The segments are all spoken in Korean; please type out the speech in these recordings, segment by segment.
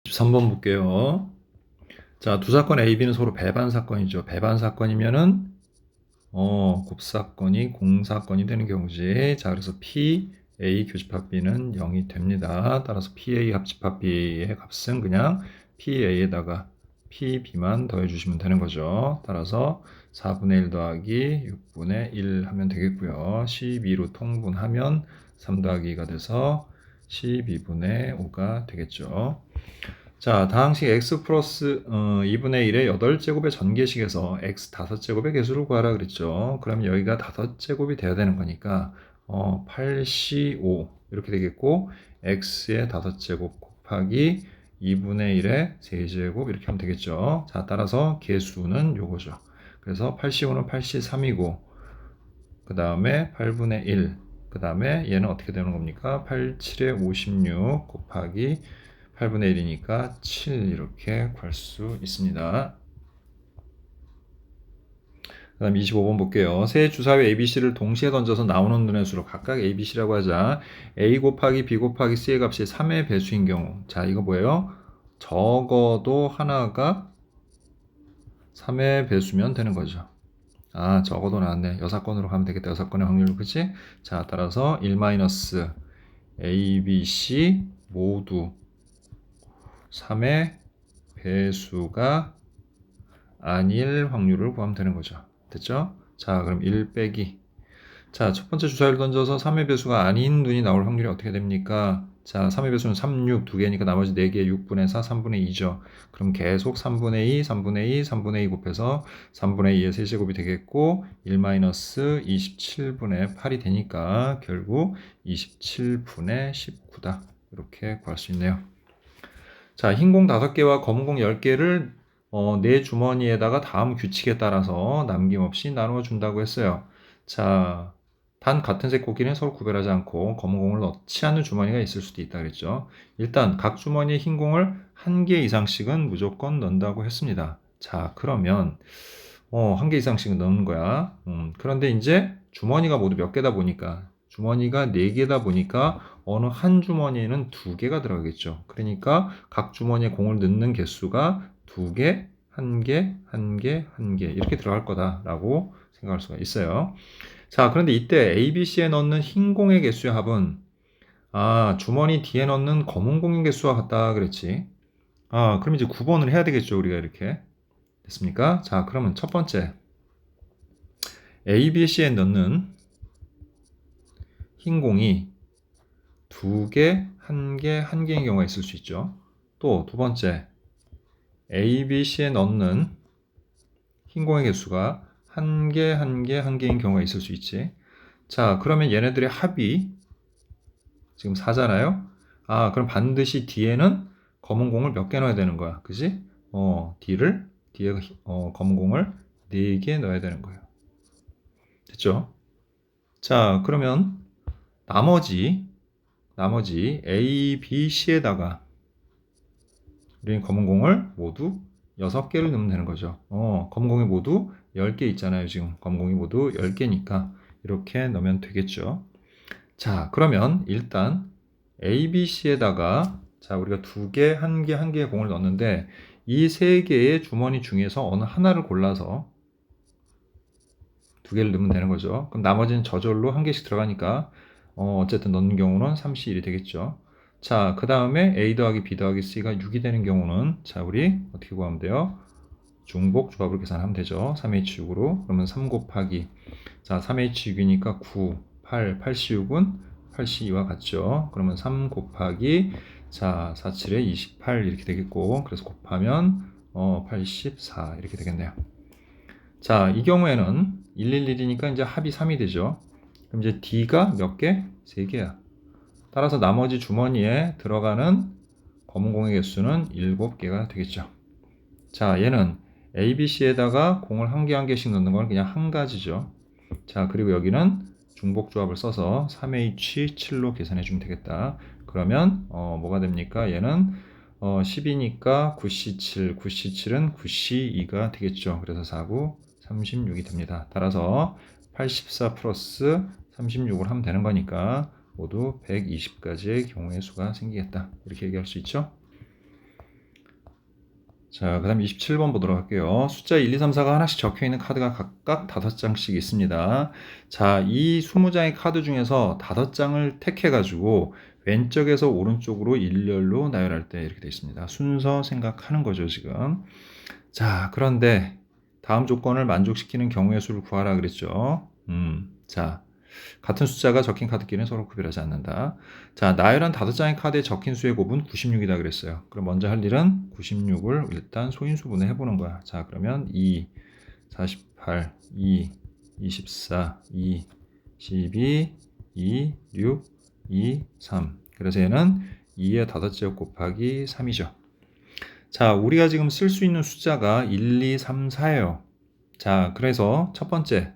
13번 볼게요. 자, 두 사건 A, B는 서로 배반 사건이죠. 배반 사건이면은 곱사건이 공사건이 되는 경우지. 자, 그래서 P, A 교집합 B는 0이 됩니다. 따라서 PA 합집합 B의 값은 그냥 PA에다가 PB만 더해주시면 되는 거죠. 따라서 4분의 1 더하기 6분의 1 하면 되겠고요. 12로 통분하면 3 더하기 2가 돼서 12분의 5가 되겠죠. 자, 다항식 x 플러스 2분의 1의 8제곱의 전개식에서 x 5제곱의 개수를 구하라 그랬죠. 그러면 여기가 5제곱이 돼야 되는 거니까 8C5 이렇게 되겠고 x의 5제곱 곱하기 2분의 1의 세제곱 이렇게 하면 되겠죠. 자, 따라서 개수는 요거죠. 그래서 8C5는 8C3이고 그 다음에 8분의 1, 그 다음에 얘는 어떻게 되는 겁니까? 8, 7에 56 곱하기 8분의 1이니까 7 이렇게 구할 수 있습니다. 그 다음 25번 볼게요. 세 주사위 ABC를 동시에 던져서 나오는 눈의 수로 각각 ABC라고 하자. A 곱하기 B 곱하기 C의 값이 3의 배수인 경우. 자, 이거 뭐예요? 적어도 하나가 3의 배수면 되는 거죠. 아, 적어도 나왔네. 여사건으로 가면 되겠다. 여사건의 확률, 그치? 자, 따라서 1-A, B, C 모두 3의 배수가 아닐 확률을 구하면 되는 거죠. 됐죠? 자, 그럼 1 빼기. 자, 첫 번째 주사위를 던져서 3의 배수가 아닌 눈이 나올 확률이 어떻게 됩니까? 자, 3의 배수는 3, 6, 2개니까 나머지 4개 6분의 4, 3분의 2죠. 그럼 계속 3분의 2, 3분의 2, 3분의 2 곱해서 3분의 2의 세제곱이 되겠고 1-27분의 8이 되니까 결국 27분의 19다. 이렇게 구할 수 있네요. 자, 흰 공 5개와 검은 공 10개를 내 주머니에다가 다음 규칙에 따라서 남김없이 나누어 준다고 했어요. 자, 단 같은 색 고기는 서로 구별하지 않고 검은 공을 넣지 않는 주머니가 있을 수도 있다 그랬죠. 일단 각 주머니에 흰 공을 1개 이상씩은 무조건 넣는다고 했습니다. 자, 그러면 1개 이상씩은 넣는 거야. 그런데 이제 주머니가 모두 몇 개다 보니까 주머니가 4개다 보니까 어느 한 주머니에는 2개가 들어가겠죠. 그러니까 각 주머니에 공을 넣는 개수가 2개, 1개, 1개, 1개 이렇게 들어갈 거다라고 생각할 수가 있어요. 자, 그런데 이때 A, B, C에 넣는 흰 공의 개수의 합은 주머니 뒤에 넣는 검은 공의 개수와 같다 그랬지. 그럼 이제 9번을 해야 되겠죠, 우리가 이렇게. 됐습니까? 자, 그러면 첫 번째 A, B, C에 넣는 흰 공이 2개, 1개, 1개인 경우가 있을 수 있죠. 또 두 번째 A, B, C에 넣는 흰 공의 개수가 1개, 1개, 1개인 경우가 있을 수 있지. 자, 그러면 얘네들의 합이 지금 4잖아요. 그럼 반드시 뒤에는 검은 공을 몇 개 넣어야 되는 거야. 그지? 뒤에 검은 공을 4개 넣어야 되는 거예요. 됐죠? 자, 그러면 나머지 A, B, C에다가 우리는 검은 공을 모두 6개를 넣으면 되는 거죠. 검은 공이 모두 10개 있잖아요. 지금 검은 공이 모두 10개니까 이렇게 넣으면 되겠죠. 자, 그러면 일단 A, B, C에다가 자, 우리가 2개, 1개, 1개의 공을 넣었는데 이 3개의 주머니 중에서 어느 하나를 골라서 2개를 넣으면 되는 거죠. 그럼 나머지는 저절로 1개씩 들어가니까 어쨌든 넣는 경우는 3C1이 되겠죠. 자, 그 다음에 A 더하기 B 더하기 C가 6이 되는 경우는 자, 우리 어떻게 구하면 돼요? 중복 조합으로 계산하면 되죠. 3H6으로. 그러면 3 곱하기 자, 3H6이니까 9, 8, 8C6은 8C2와 같죠. 그러면 3 곱하기 자, 4, 7에 28 이렇게 되겠고 그래서 곱하면 84 이렇게 되겠네요. 자, 이 경우에는 111이니까 이제 합이 3이 되죠. 그럼 이제 D가 몇 개? 3개야. 따라서 나머지 주머니에 들어가는 검은 공의 개수는 7개가 되겠죠. 자, 얘는 A, B, C에다가 공을 한 개 한 개씩 넣는 건 그냥 한 가지죠. 자, 그리고 여기는 중복 조합을 써서 3H7로 계산해 주면 되겠다. 그러면 뭐가 됩니까? 얘는 10이니까 9C7, 9C7은 9C2가 되겠죠. 그래서 4, 9, 36이 됩니다. 따라서 84 플러스 36을 하면 되는 거니까 모두 120가지의 경우의 수가 생기겠다. 이렇게 얘기할 수 있죠. 자, 그 다음 27번 보도록 할게요. 숫자 1, 2, 3, 4가 하나씩 적혀 있는 카드가 각각 5장씩 있습니다. 자, 이 20장의 카드 중에서 5장을 택해가지고 왼쪽에서 오른쪽으로 일렬로 나열할 때 이렇게 되어 있습니다. 순서 생각하는 거죠, 지금. 자, 그런데 다음 조건을 만족시키는 경우의 수를 구하라 그랬죠. 자, 같은 숫자가 적힌 카드끼리는 서로 구별하지 않는다. 자, 나열한 5장의 카드에 적힌 수의 곱은 96이다 그랬어요. 그럼 먼저 할 일은 96을 일단 소인수분해 해보는 거야. 자, 그러면 2, 48, 2, 24, 2, 12, 2, 6, 2, 3. 그래서 얘는 2의 5제곱 곱하기 3이죠. 자, 우리가 지금 쓸 수 있는 숫자가 1, 2, 3, 4예요. 자, 그래서 첫 번째.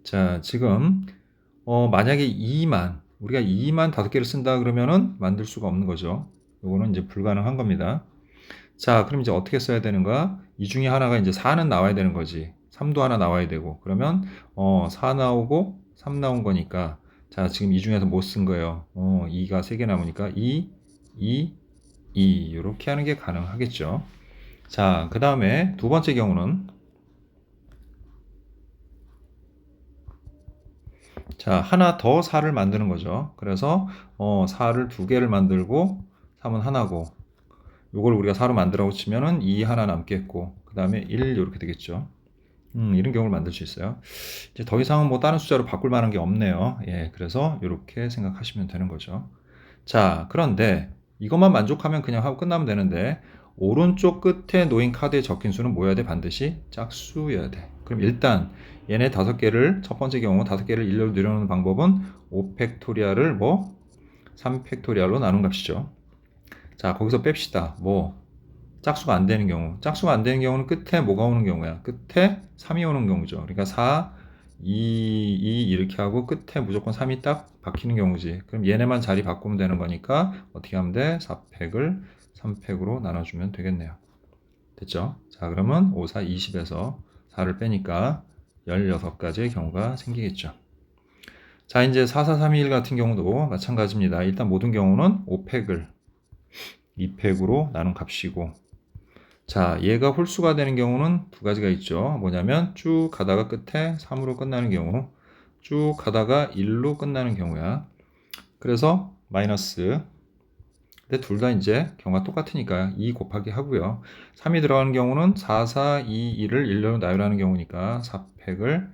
자, 지금 만약에 2만 우리가 2만 5개를 쓴다 그러면은 만들 수가 없는 거죠. 요거는 이제 불가능한 겁니다. 자, 그럼 이제 어떻게 써야 되는가? 이 중에 하나가 이제 4는 나와야 되는 거지. 3도 하나 나와야 되고. 그러면 4 나오고 3 나온 거니까 자, 지금 이 중에서 못 쓴 거예요. 2가 3개 남으니까 2, 2, 2 이렇게 하는 게 가능하겠죠. 자, 그 다음에 두 번째 경우는 자, 하나 더 4를 만드는 거죠. 그래서 4를 2개를 만들고 3은 하나고 요걸 우리가 4로 만들라고 치면은 2 하나 남겠고 그 다음에 1 이렇게 되겠죠. 이런 경우를 만들 수 있어요. 이제 더 이상은 뭐 다른 숫자로 바꿀 만한 게 없네요. 예, 그래서 이렇게 생각하시면 되는 거죠. 자, 그런데 이것만 만족하면 그냥 하고 끝나면 되는데 오른쪽 끝에 놓인 카드에 적힌 수는 뭐여야 돼? 반드시 짝수여야 돼. 그럼 일단 얘네 5개를 첫 번째 경우 5개를 일렬로 늘려놓는 방법은 5팩토리얼을 뭐 3팩토리얼로 나눈 값이죠. 자, 거기서 뺍시다. 뭐 짝수가 안 되는 경우. 짝수가 안 되는 경우는 끝에 뭐가 오는 경우야? 끝에 3이 오는 경우죠. 그러니까 4, 2, 2 이렇게 하고 끝에 무조건 3이 딱 박히는 경우지. 그럼 얘네만 자리 바꾸면 되는 거니까 어떻게 하면 돼? 4팩을 3팩으로 나눠주면 되겠네요. 됐죠? 자, 그러면 5, 4, 20에서 4를 빼니까 16가지의 경우가 생기겠죠. 자, 이제 4, 4, 3, 2, 1 같은 경우도 마찬가지입니다. 일단 모든 경우는 5팩을 2팩으로 나눈 값이고 자, 얘가 홀수가 되는 경우는 두 가지가 있죠. 뭐냐면 쭉 가다가 끝에 3으로 끝나는 경우, 쭉 가다가 1로 끝나는 경우야. 그래서 마이너스. 근데 둘 다 이제 경우가 똑같으니까 2 곱하기 하고요. 3이 들어가는 경우는 4, 4, 2, 1을 1로 나열하는 경우니까 4팩을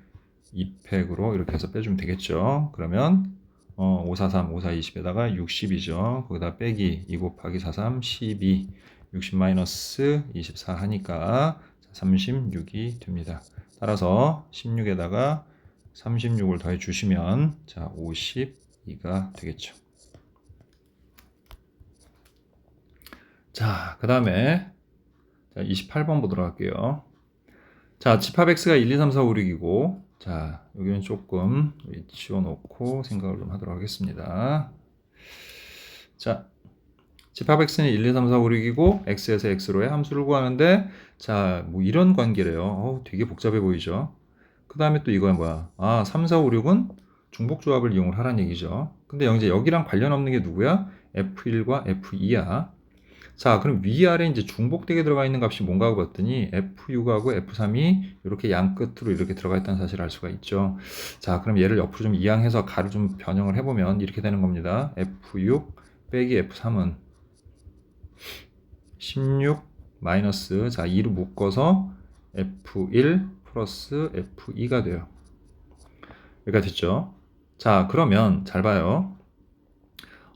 2팩으로 이렇게 해서 빼주면 되겠죠. 그러면 5, 4, 3, 5, 4, 20에다가 60이죠. 거기다 빼기 2 곱하기 4, 3, 12. 60 마이너스 24 하니까 36이 됩니다. 따라서 16에다가 36을 더해 주시면 자 52가 되겠죠. 자, 그 다음에 28번 보도록 할게요. 자, 집합 x가 1, 2, 3, 4, 5, 6이고 자, 여기는 조금 지워놓고 생각을 좀 하도록 하겠습니다. 자, 집합 x는 1, 2, 3, 4, 5, 6이고 x에서 x로의 함수를 구하는데 자, 뭐 이런 관계래요. 되게 복잡해 보이죠. 그 다음에 또 이거야 뭐야? 3, 4, 5, 6은 중복조합을 이용을 하라는 얘기죠. 근데 이제 여기랑 관련 없는 게 누구야? F1과 F2야. 자, 그럼 위아래 이제 중복되게 들어가 있는 값이 뭔가 하고 봤더니 F6하고 F3이 이렇게 양 끝으로 이렇게 들어가 있다는 사실을 알 수가 있죠. 자, 그럼 얘를 옆으로 좀 이항해서 가로 좀 변형을 해보면 이렇게 되는 겁니다. F6 빼기 F3은 16 마이너스 자 2로 묶어서 F1 플러스 F2가 돼요. 여기가 됐죠. 자, 그러면 잘 봐요.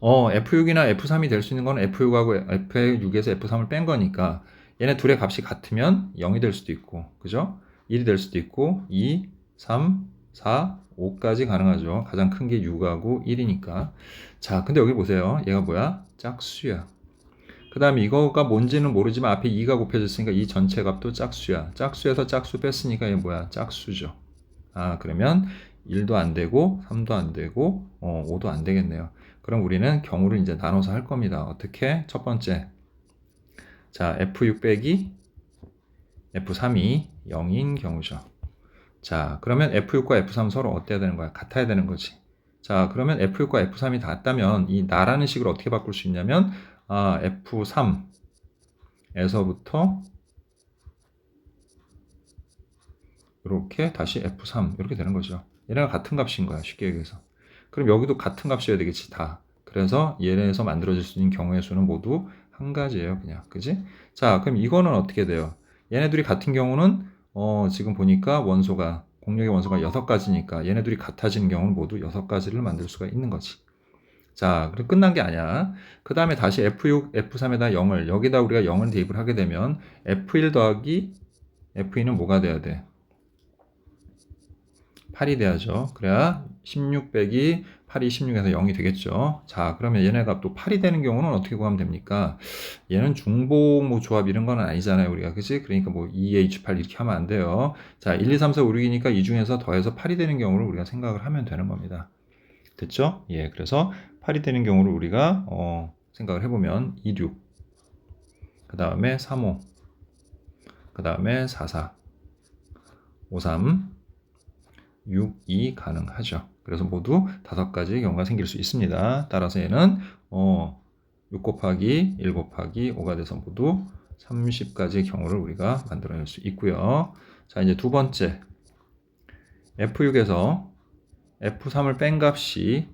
F6이나 F3이 될 수 있는 건 F6하고 F6에서 F3을 뺀 거니까 얘네 둘의 값이 같으면 0이 될 수도 있고 그죠? 1이 될 수도 있고 2, 3, 4, 5까지 가능하죠. 가장 큰 게 6하고 1이니까. 자, 근데 여기 보세요. 얘가 뭐야? 짝수야. 그 다음에 이거가 뭔지는 모르지만 앞에 2가 곱해졌으니까 이 전체 값도 짝수야. 짝수에서 짝수 뺐으니까 이게 뭐야? 짝수죠. 그러면 1도 안 되고 3도 안 되고 5도 안 되겠네요. 그럼 우리는 경우를 이제 나눠서 할 겁니다. 어떻게? 첫 번째. 자, F6 빼기 F3이 0인 경우죠. 자, 그러면 F6과 F3 서로 어때야 되는 거야? 같아야 되는 거지. 자, 그러면 F6과 F3이 같다면 이 나라는 식으로 어떻게 바꿀 수 있냐면 F3 에서부터 이렇게 다시 F3 이렇게 되는 거죠. 얘네가 같은 값인 거야, 쉽게 얘기해서. 그럼 여기도 같은 값이어야 되겠지, 다. 그래서 얘네에서 만들어질 수 있는 경우의 수는 모두 한 가지예요, 그냥. 그지? 자, 그럼 이거는 어떻게 돼요? 얘네들이 같은 경우는 지금 보니까 공력의 원소가 6가지니까 얘네들이 같아지는 경우는 모두 6가지를 만들 수가 있는 거지. 자, 그럼 끝난 게 아니야. 그 다음에 다시 F6, F3에다 0을, 여기다 우리가 0을 대입을 하게 되면 F1 더하기 F2는 뭐가 돼야 돼? 8이 돼야죠. 그래야 16 빼기 8이 16에서 0이 되겠죠. 자, 그러면 얘네가 또 8이 되는 경우는 어떻게 구하면 됩니까? 얘는 중복 뭐 조합 이런 건 아니잖아요, 우리가. 그치? 그러니까 뭐 2H8 이렇게 하면 안 돼요. 자, 1, 2, 3, 4, 5, 6이니까 이 중에서 더해서 8이 되는 경우를 우리가 생각을 하면 되는 겁니다. 됐죠? 예, 그래서 8이 되는 경우를 우리가 생각을 해보면 2, 6, 그 다음에 3, 5, 그 다음에 4, 4, 5, 3, 6, 2 가능하죠. 그래서 모두 5가지의 경우가 생길 수 있습니다. 따라서 얘는 6 곱하기 1 곱하기 5가 돼서 모두 30가지의 경우를 우리가 만들어낼 수 있고요. 자, 이제 두 번째 F6에서 F3을 뺀 값이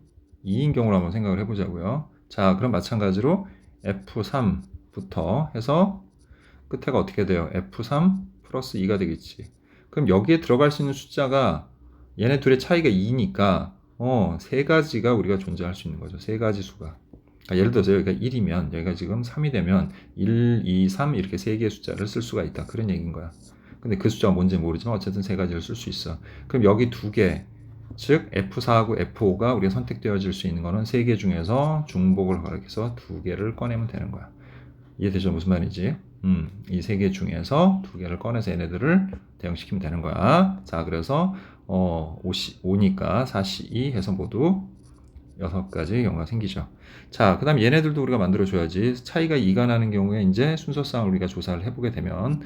2인 경우를 한번 생각을 해보자고요. 자, 그럼 마찬가지로 F3부터 해서 끝에가 어떻게 돼요? F3 플러스 2가 되겠지. 그럼 여기에 들어갈 수 있는 숫자가 얘네 둘의 차이가 2니까 세 가지가 우리가 존재할 수 있는 거죠. 세 가지 수가. 그러니까 예를 들어서 여기가 1이면 여기가 지금 3이 되면 1, 2, 3 이렇게 세 개의 숫자를 쓸 수가 있다. 그런 얘기인 거야. 근데 그 숫자가 뭔지 모르지만 어쨌든 세 가지를 쓸 수 있어. 그럼 여기 두 개, 즉 F4하고 F5가 우리가 선택되어질 수 있는 거는 세 개 중에서 중복을 허락해서 두 개를 꺼내면 되는 거야. 이해되죠? 무슨 말인지? 이 세 개 중에서 두 개를 꺼내서 얘네들을 대응시키면 되는 거야. 자, 그래서 5니까 4C2 해서 모두 6가지 경우가 생기죠. 자, 그 다음 얘네들도 우리가 만들어줘야지. 차이가 2가 나는 경우에 이제 순서상을 우리가 조사를 해보게 되면,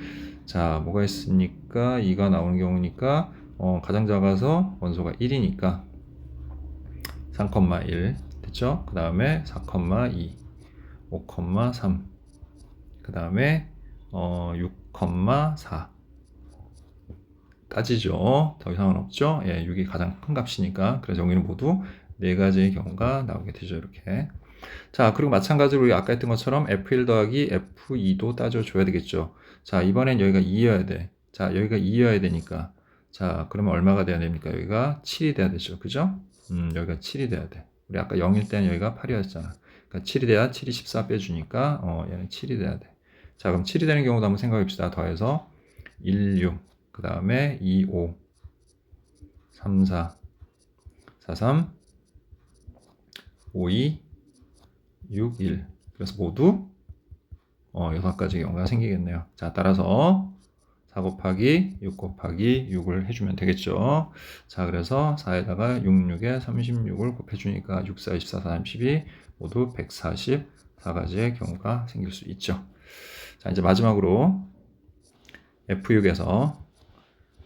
자, 뭐가 있습니까? 2가 나오는 경우니까, 가장 작아서 원소가 1이니까 3,1 됐죠? 그 다음에 4,2, 5,3, 그 다음에 6,4 따지죠. 더 이상은 없죠. 예, 6이 가장 큰 값이니까. 그래서 여기는 모두 4가지의 경우가 나오게 되죠. 이렇게. 자, 그리고 마찬가지로 우리 아까 했던 것처럼 F1 더하기 F2도 따져줘야 되겠죠. 자, 이번엔 여기가 2여야 돼. 자, 여기가 2여야 되니까. 자, 그러면 얼마가 돼야 됩니까? 여기가 7이 돼야 되죠. 그죠? 여기가 7이 돼야 돼. 우리 아까 0일 때는 여기가 8이었잖아. 그러니까 7이 돼야 7이 14 빼주니까, 얘는 7이 돼야 돼. 자, 그럼 7이 되는 경우도 한번 생각해 봅시다. 더해서 1, 6, 그 다음에 2, 5, 3, 4, 4, 3, 5, 2, 6, 1. 그래서 모두 6가지 경우가 생기겠네요. 자, 따라서 4 곱하기 6 곱하기 6을 해주면 되겠죠. 자, 그래서 4에다가 6, 6에 36을 곱해주니까 6, 4, 24, 4, 32 모두 144가지의 경우가 생길 수 있죠. 자, 이제 마지막으로 F6에서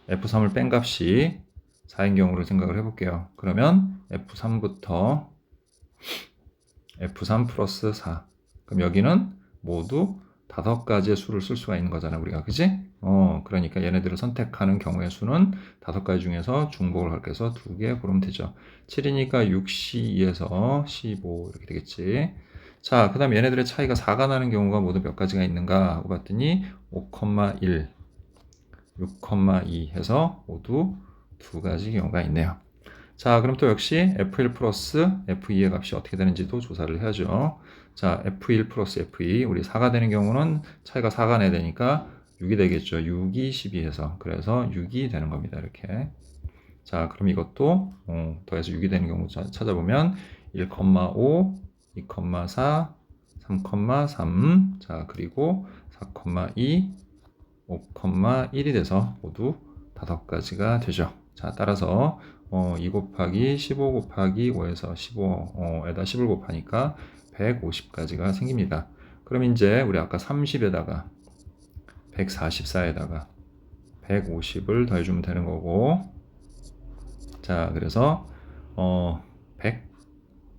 F3을 뺀 값이 4인 경우를 생각을 해볼게요. 그러면 F3부터 F3 플러스 4. 그럼 여기는 모두 5가지의 수를 쓸 수가 있는 거잖아, 우리가. 그지? 그러니까 얘네들을 선택하는 경우의 수는 5가지 중에서 중복을 할게서 2개 고르면 되죠. 7이니까 6C2에서 15 이렇게 되겠지. 자, 그 다음 얘네들의 차이가 4가 나는 경우가 모두 몇 가지가 있는가 하고 봤더니 5,1, 6,2 해서 모두 2가지 경우가 있네요. 자, 그럼 또 역시 F1 플러스 F2의 값이 어떻게 되는지도 조사를 해야죠. 자, F1 플러스 F2, 우리 4가 되는 경우는 차이가 4가 내야 되니까 6이 되겠죠. 6이 12 해서. 그래서 6이 되는 겁니다. 이렇게. 자, 그럼 이것도 더해서 6이 되는 경우 찾아보면 1,5, 2,4, 3,3, 자, 그리고 4,2, 5,1이 돼서 모두 5가지가 되죠. 자, 따라서 2 곱하기 15 곱하기 5에서 15에다 10을 곱하니까 150가지가 생깁니다. 그럼 이제 우리 아까 30에다가 144에다가 150을 더해주면 되는 거고, 자, 그래서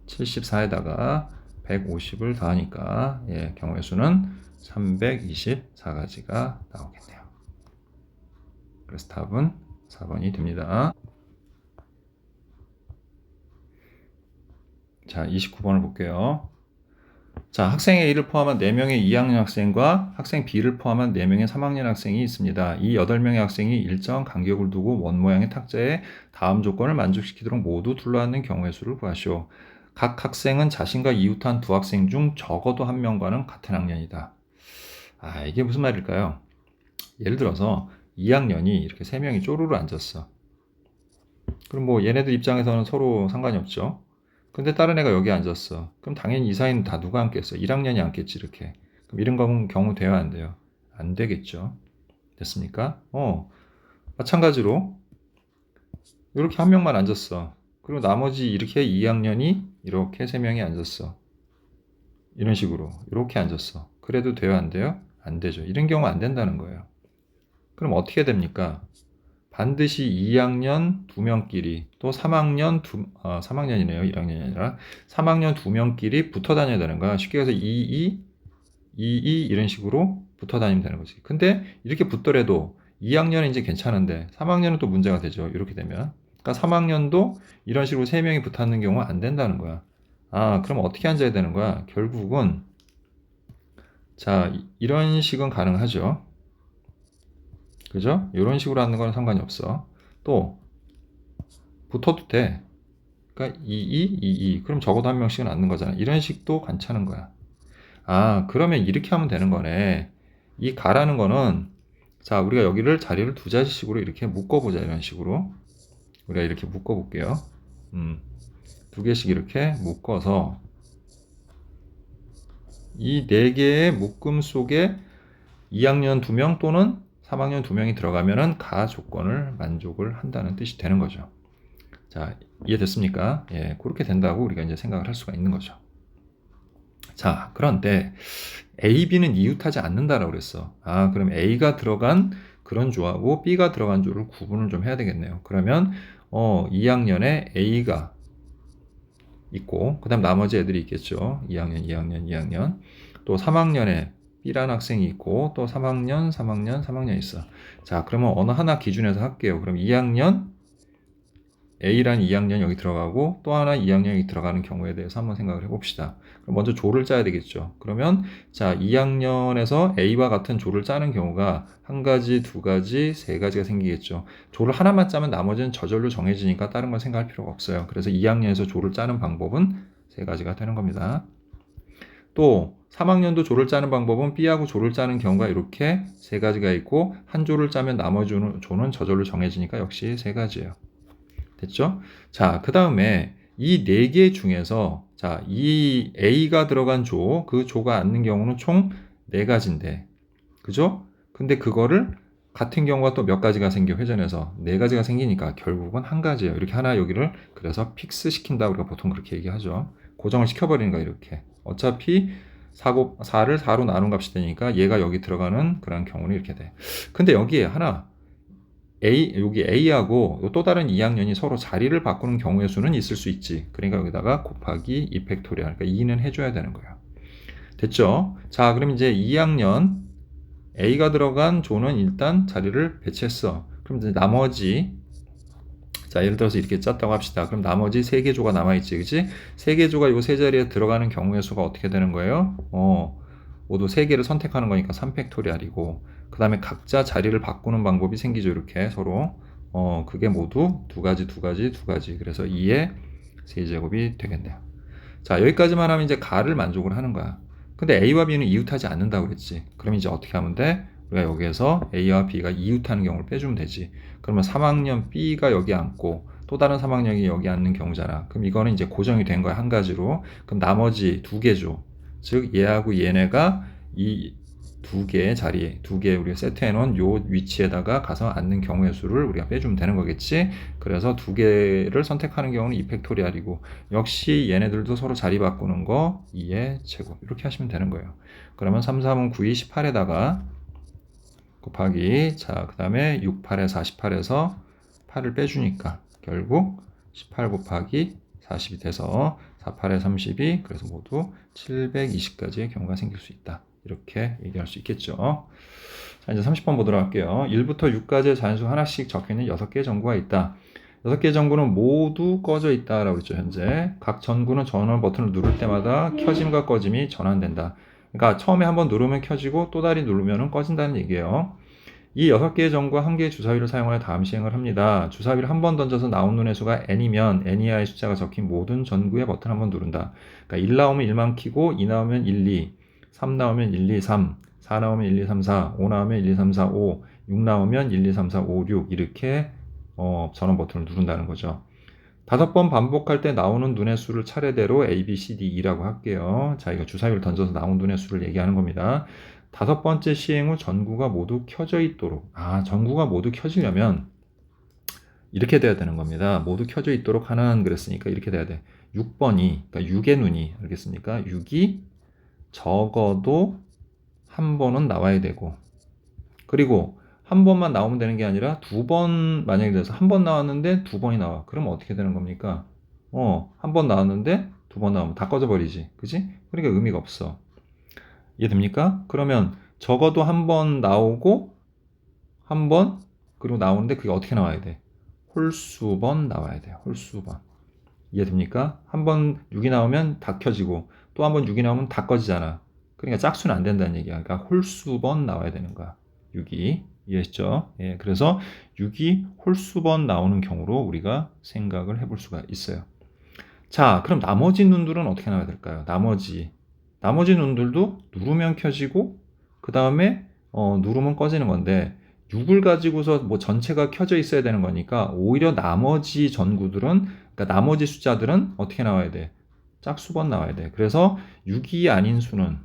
174에다가 150을 더하니까 경우의 수는 324가지가 나오겠네요. 그래서 답은 4번이 됩니다. 자, 29번을 볼게요. 자, 학생 A를 포함한 4명의 2학년 학생과 학생 B를 포함한 4명의 3학년 학생이 있습니다. 이 8명의 학생이 일정 간격을 두고 원 모양의 탁자에 다음 조건을 만족시키도록 모두 둘러앉는 경우의 수를 구하시오. 각 학생은 자신과 이웃한 두 학생 중 적어도 한 명과는 같은 학년이다. 이게 무슨 말일까요? 예를 들어서 2학년이 이렇게 3명이 쪼르르 앉았어. 그럼 뭐 얘네들 입장에서는 서로 상관이 없죠. 근데 다른 애가 여기 앉았어. 그럼 당연히 이 사이는 다 누가 앉겠어? 1학년이 앉겠지, 이렇게. 그럼 이런 경우 돼요, 안 돼요? 안 되겠죠. 됐습니까? 마찬가지로 이렇게 한 명만 앉았어. 그리고 나머지 이렇게 2학년이 이렇게 3명이 앉았어. 이런 식으로 이렇게 앉았어. 그래도 돼요, 안 돼요? 안 되죠. 이런 경우 안 된다는 거예요. 그럼 어떻게 됩니까? 반드시 2학년 2명끼리 또 3학년이네요. 1학년이 아니라 3학년 2명끼리 붙어 다녀야 되는 거야. 쉽게 해서 2, 이런 식으로 붙어 다니면 되는 거지. 근데 이렇게 붙더라도 2학년은 이제 괜찮은데 3학년은 또 문제가 되죠. 이렇게 되면. 그러니까 3학년도 이런 식으로 3명이 붙어 있는 경우는 안 된다는 거야. 그럼 어떻게 앉아야 되는 거야? 결국은 자, 이런 식은 가능하죠. 그죠? 이런 식으로 하는 건 상관이 없어. 또 붙어도 돼. 그러니까 2. 그럼 적어도 한 명씩은 앉는 거잖아. 이런 식도 괜찮은 거야. 그러면 이렇게 하면 되는 거네. 이 가라는 거는 자, 우리가 여기를 자리를 두 자리씩으로 이렇게 묶어보자. 이런 식으로 우리가 이렇게 묶어볼게요. 두 개씩 이렇게 묶어서 이 네 개의 묶음 속에 2학년 2명 또는 3학년 2명이 들어가면은 가 조건을 만족을 한다는 뜻이 되는 거죠. 자, 이해됐습니까? 그렇게 된다고 우리가 이제 생각을 할 수가 있는 거죠. 자, 그런데 A, B는 이웃하지 않는다라고 그랬어. 그럼 A가 들어간 그런 조하고 B가 들어간 조를 구분을 좀 해야 되겠네요. 그러면 2학년에 A가 있고 그다음 나머지 애들이 있겠죠. 2학년. 또 3학년에 B라는 학생이 있고 또 3학년 있어. 자, 그러면 어느 하나 기준에서 할게요. 그럼 2학년 A라는 2학년 여기 들어가고 또 하나 2학년이 들어가는 경우에 대해서 한번 생각을 해봅시다. 그럼 먼저 조를 짜야 되겠죠. 그러면 자, 2학년에서 A와 같은 조를 짜는 경우가 한 가지, 두 가지, 세 가지가 생기겠죠. 조를 하나만 짜면 나머지는 저절로 정해지니까 다른 걸 생각할 필요가 없어요. 그래서 2학년에서 조를 짜는 방법은 세 가지가 되는 겁니다. 또 3학년도 조를 짜는 방법은 B하고 조를 짜는 경우가 이렇게 세 가지가 있고 한 조를 짜면 나머지 조는 저절로 정해지니까 역시 세 가지예요. 됐죠? 자, 그 다음에 이 네 개 중에서 자, 이 A가 들어간 조, 그 조가 앉는 경우는 총 4가지인데 그죠? 근데 그거를 같은 경우가 또 몇 가지가 생겨 회전해서 4가지가 생기니까 결국은 한 가지예요. 이렇게 하나 여기를 그래서 픽스 시킨다 우리가 보통 그렇게 얘기하죠. 고정을 시켜버리는 거야 이렇게. 어차피 4를 4로 나눈 값이 되니까 얘가 여기 들어가는 그런 경우는 이렇게 돼. 근데 여기에 하나 여기 A하고 또 다른 2학년이 서로 자리를 바꾸는 경우의 수는 있을 수 있지. 그러니까 여기다가 곱하기 2팩토리얼. 그러니까 2는 해줘야 되는 거예요. 됐죠? 자, 그럼 이제 2학년 A가 들어간 조는 일단 자리를 배치했어. 그럼 이제 나머지 자, 예를 들어서 이렇게 짰다고 합시다. 그럼 나머지 3개 조가 남아있지, 그치? 3개 조가 이 세 자리에 들어가는 경우의 수가 어떻게 되는 거예요? 모두 3개를 선택하는 거니까 3팩토리얼이고 그 다음에 각자 자리를 바꾸는 방법이 생기죠. 이렇게 서로 그게 모두 두 가지 그래서 2의 세제곱이 되겠네요. 자, 여기까지만 하면 이제 가를 만족을 하는 거야. 근데 A와 B는 이웃하지 않는다고 그랬지. 그럼 이제 어떻게 하면 돼? 우리가 여기에서 A와 B가 이웃하는 경우를 빼주면 되지. 그러면 3학년 B가 여기 앉고 또 다른 3학년이 여기 앉는 경우잖아. 그럼 이거는 이제 고정이 된 거야, 한 가지로. 그럼 나머지 2개죠. 즉 얘하고 얘네가 이 2개의 자리에 2개 우리가 세트해 놓은 요 위치에다가 가서 앉는 경우의 수를 우리가 빼주면 되는 거겠지. 그래서 2개를 선택하는 경우는 2팩토리얼이고 역시 얘네들도 서로 자리 바꾸는 거 2의 제곱 이렇게 하시면 되는 거예요. 그러면 3, 3은 9, 2, 18에다가 곱하기 자, 그 다음에 6, 8에 48에서 8을 빼주니까 결국 18 곱하기 40이 돼서 48에 32, 그래서 모두 720가지의 경우가 생길 수 있다. 이렇게 얘기할 수 있겠죠. 자, 이제 30번 보도록 할게요. 1부터 6까지의 자연수 하나씩 적혀있는 6개의 전구가 있다. 6개의 전구는 모두 꺼져 있다라고 했죠, 현재. 각 전구는 전원 버튼을 누를 때마다 켜짐과 꺼짐이 전환된다. 그러니까 처음에 한번 누르면 켜지고 또 다시 누르면 꺼진다는 얘기예요. 이 6개의 전구와 1개의 주사위를 사용하여 다음 시행을 합니다. 주사위를 한 번 던져서 나온 눈의 수가 n이면 n 이하의 숫자가 적힌 모든 전구의 버튼 한번 누른다. 그러니까 1 나오면 1만 키고 2 나오면 1, 2, 3 나오면 1, 2, 3, 4 나오면 1, 2, 3, 4, 5 나오면 1, 2, 3, 4, 5, 6 나오면 1, 2, 3, 4, 5, 6 이렇게 전원 버튼을 누른다는 거죠. 5번 반복할 때 나오는 눈의 수를 차례대로 A, B, C, D, E라고 할게요. 자, 이거 주사위를 던져서 나온 눈의 수를 얘기하는 겁니다. 5번째 시행 후 전구가 모두 켜져 있도록. 전구가 모두 켜지려면 이렇게 돼야 되는 겁니다. 모두 켜져 있도록 하는 그랬으니까 이렇게 돼야 돼. 6번이, 그러니까 6의 눈이, 알겠습니까? 6이 적어도 한 번은 나와야 되고, 그리고 한 번만 나오면 되는 게 아니라 2번 만약에 돼서 한 번 나왔는데 2번이 나와. 그러면 어떻게 되는 겁니까? 한 번 나왔는데 2번 나오면 다 꺼져버리지. 그지? 그러니까 의미가 없어. 이해됩니까? 그러면 적어도 한 번 나오고 한 번 그리고 나오는데 그게 어떻게 나와야 돼? 홀수번 나와야 돼요. 홀수번. 이해됩니까? 한 번 6이 나오면 다 켜지고 또 한 번 6이 나오면 다 꺼지잖아. 그러니까 짝수는 안 된다는 얘기야. 그러니까 홀수번 나와야 되는 거야. 6이. 이해했죠? 예, 그래서 6이 홀수번 나오는 경우로 우리가 생각을 해볼 수가 있어요. 자, 그럼 나머지 눈들은 어떻게 나와야 될까요? 나머지 눈들도 누르면 켜지고 그 다음에 누르면 꺼지는 건데 6을 가지고서 뭐 전체가 켜져 있어야 되는 거니까 오히려 나머지 전구들은, 그러니까 나머지 숫자들은 어떻게 나와야 돼? 짝수번 나와야 돼. 그래서 6이 아닌 수는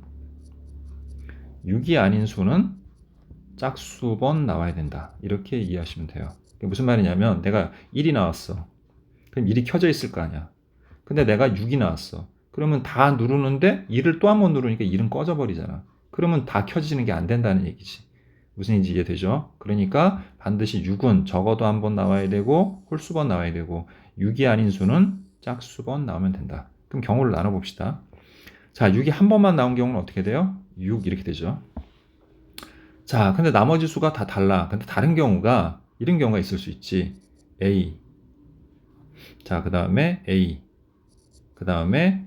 짝수번 나와야 된다. 이렇게 이해하시면 돼요. 무슨 말이냐면 내가 1이 나왔어. 그럼 1이 켜져 있을 거 아니야. 근데 내가 6이 나왔어. 그러면 다 누르는데 1을 또 한 번 누르니까 1은 꺼져버리잖아. 그러면 다 켜지는 게 안 된다는 얘기지. 무슨 얘기인지 이해되죠? 그러니까 반드시 6은 적어도 한 번 나와야 되고 홀수번 나와야 되고 6이 아닌 수는 짝수번 나오면 된다. 그럼 경우를 나눠봅시다. 자, 6이 한 번만 나온 경우는 어떻게 돼요? 6 이렇게 되죠. 자, 근데 나머지 수가 다 달라. 근데 다른 경우가 이런 경우가 있을 수 있지. A. 자, 그 다음에 A. 그 다음에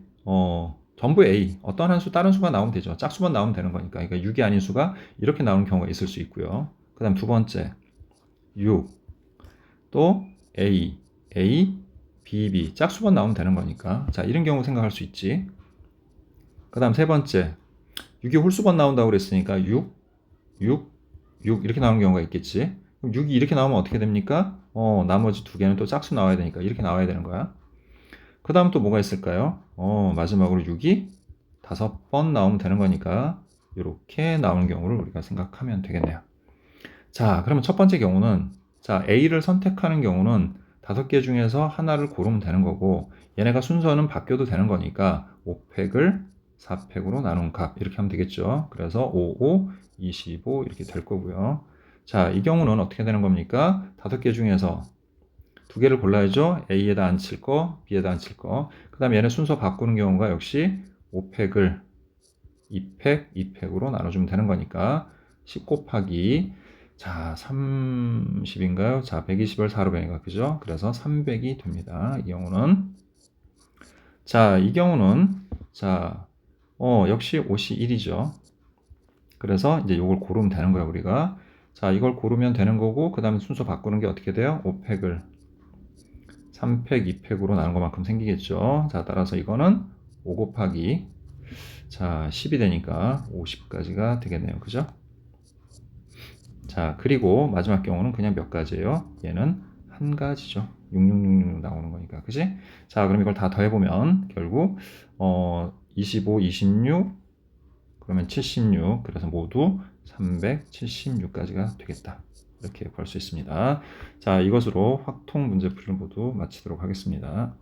전부 A. 어떤 한 수, 다른 수가 나오면 되죠. 짝수만 나오면 되는 거니까. 그러니까 6이 아닌 수가 이렇게 나오는 경우가 있을 수 있고요. 그 다음 두 번째 6. 또 A, A, B, B. 짝수만 나오면 되는 거니까. 자, 이런 경우 생각할 수 있지. 그 다음 세 번째 6이 홀수번 나온다고 그랬으니까 6, 6, 6 이렇게 나오는 경우가 있겠지. 그럼 6이 이렇게 나오면 어떻게 됩니까? 나머지 두 개는 또 짝수 나와야 되니까 이렇게 나와야 되는 거야. 그 다음 또 뭐가 있을까요? 마지막으로 6이 5번 나오면 되는 거니까 이렇게 나오는 경우를 우리가 생각하면 되겠네요. 자, 그러면 첫 번째 경우는 자, A를 선택하는 경우는 5개 중에서 하나를 고르면 되는 거고 얘네가 순서는 바뀌어도 되는 거니까 5팩을 4팩으로 나눈 값 이렇게 하면 되겠죠. 그래서 5, 5, 25 이렇게 될 거고요. 자, 이 경우는 어떻게 되는 겁니까? 5개 중에서 2개를 골라야죠. A에다 앉힐 거, B에다 앉힐 거. 그 다음에 얘네 순서 바꾸는 경우가 역시 5팩을 2팩, 2팩으로 나눠주면 되는 거니까 10 곱하기 자 30인가요? 자 120을 4로 변해가 그죠? 그래서 300이 됩니다. 이 경우는 자 이 경우는 자 역시 옷이 1이죠. 그래서 이제 이걸 고르면 되는 거야 우리가. 자 이걸 고르면 되는 거고 그 다음에 순서 바꾸는 게 어떻게 돼요? 5팩을 3팩, 2팩으로 나눈 것만큼 생기겠죠. 자 따라서 이거는 5 곱하기 자 10이 되니까 50까지가 되겠네요. 그죠? 자 그리고 마지막 경우는 그냥 몇 가지예요? 얘는 한 가지죠. 6666 나오는 거니까 그지? 자 그럼 이걸 다 더해보면 결국 25, 26 그러면 76 그래서 모두 376까지가 되겠다. 이렇게 볼 수 있습니다. 자 이것으로 확통 문제 풀이를 모두 마치도록 하겠습니다.